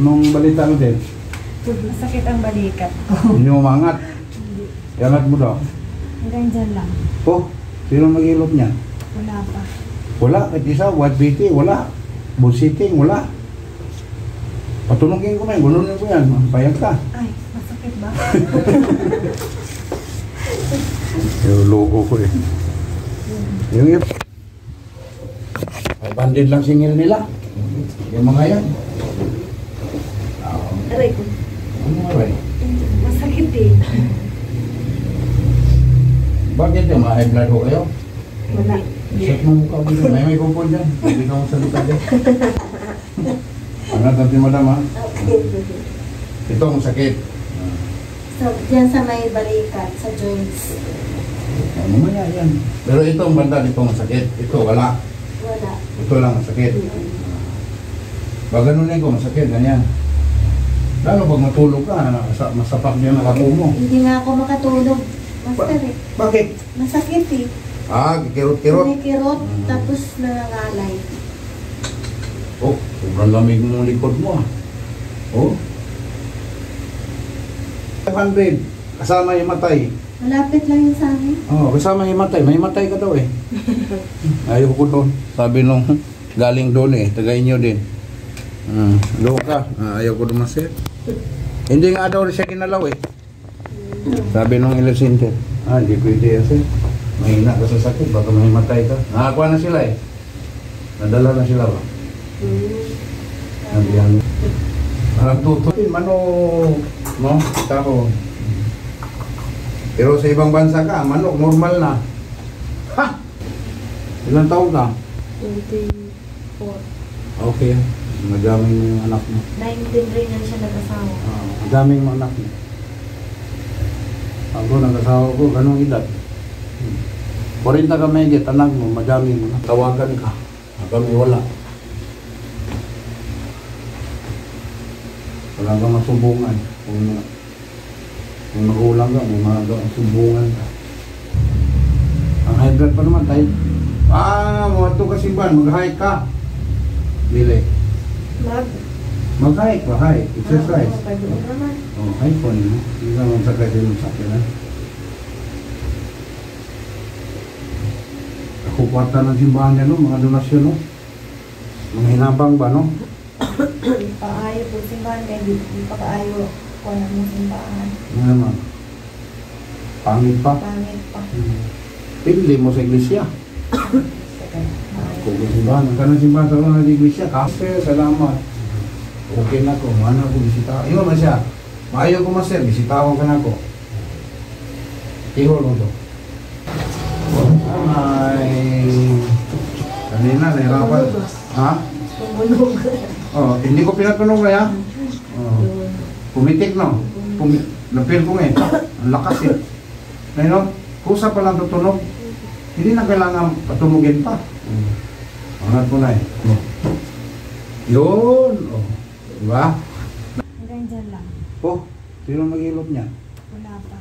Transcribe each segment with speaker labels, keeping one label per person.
Speaker 1: Anong balita mo din?
Speaker 2: Masakit ang balikat.
Speaker 1: Hindi mo mangat.
Speaker 2: Hindi.
Speaker 1: Iangat mo daw.
Speaker 2: Hanggang dyan lang.
Speaker 1: Oh, sino mag-ilot niya?
Speaker 2: Wala pa.
Speaker 1: Wala, kahit isa, white BT, wala. Bullshitting, wala. Patunogin ko na yun, gununin ko yan, payag ka.
Speaker 2: Ay, masakit ba?
Speaker 1: Yung logo ko eh. Yung ay bandit lang singil nila. Yung mga yan.
Speaker 2: Aray ko.
Speaker 1: Ano nga ba eh?
Speaker 2: Masakit eh.
Speaker 1: Bakit yung mga high blood ho kayo?
Speaker 2: Wala.
Speaker 1: Check mo mukha mo dyan. May kupon dyan. Hindi ka mo salita dyan. Ano natin madam ha? Ito ang sakit.
Speaker 2: So, dyan sa may balikat, sa joints.
Speaker 1: Ano man yan. Pero ito ang banda, ito ang sakit. Ito wala.
Speaker 2: Wala.
Speaker 1: Ito lang ang sakit. Pag ganunin ko, masakit. Ganyan. Lalo pag matulog ka, masapak niya nakakumo.
Speaker 2: Hindi nga ako makatulog. Master eh.
Speaker 1: Bakit?
Speaker 2: Masakit eh.
Speaker 1: Ah, kirot-kirot.
Speaker 2: May kirot, tapos nangangalay.
Speaker 1: Oh, sobrang lamig ng likod mo ah. Oh. 500. Kasama yung matay.
Speaker 2: Malapit lang yun sa amin.
Speaker 1: Oh, kasama yung matay. May matay ka daw eh. Ayaw ko doon. Sabi nung galing doon eh. Tagay nyo din. Doon ka. Ayaw ko doon masir. Hindi nga daw siya kinalaw eh. Sabi nung inosente. Hindi pwede kasi. Mahina ka sa sakit. Baka may matay ka. Nakakuha na sila eh. Nadala na sila ba? Nabihan. Parang tutuin. Mano, no? Tako. Pero sa ibang bansa ka, manok, normal na. Ha? Ilang taon ka?
Speaker 2: 24.
Speaker 1: Okay. Madaming mo yung anak mo.
Speaker 2: 19 rin yan siya nag-asawa.
Speaker 1: Madaming mo anak mo. Ako, nag-asawa ko, ganong edad. 40 ka may get, anak mo, madaming mo. Tawagan ka. Kami wala. Wala kang masumbungan. Kung nagulang ka, may mga sumbungan ka. Ang high blood pa naman tayo. Mga ito kasimban, mag-hike ka. Dili. Mag-hike ba? Hike. Exercise. Oh, hike po niyo. Hindi ka magsakay din sa akin, ha? Ako kwarta ng simbahan niya, no? Mga donasyon, no? Mga hinabang ba, no?
Speaker 2: Paayo po simbahan kaya di paayo ko na mong simbahan.
Speaker 1: Ano naman? Pangit pa.
Speaker 2: Pangit pa.
Speaker 1: Pili mo sa iglesia. Kung simbahan, ang kanang simbahan sa mga iglesia, kape, salamat. Okay na ko, mana ko bisita. Iyo man siya. Maayo ko master, bisitawon ka na ko. Tihol mo to. Ay, kanina nahirapan. Ha?
Speaker 2: Tumunog.
Speaker 1: Oh, hindi ko pinatunog na ya. Oh. Pumitik no. Napil ko eh. Ang lakas eh. Ngayon, kusa pa lang tutunog. Hindi na kailangan patunugin pa. Angat ko na eh. Yun. Oh. Diba?
Speaker 2: Hanggang dyan lang.
Speaker 1: Oh, sino mag-ilot niya?
Speaker 2: Wala pa.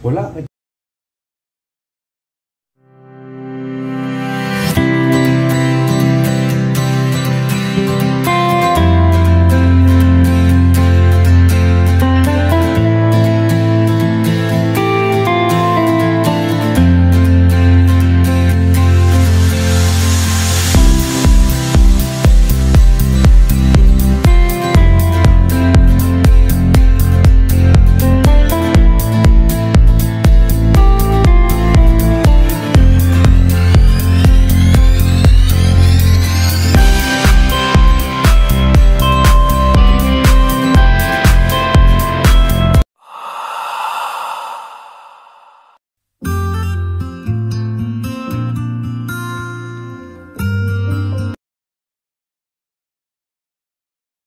Speaker 1: Wala.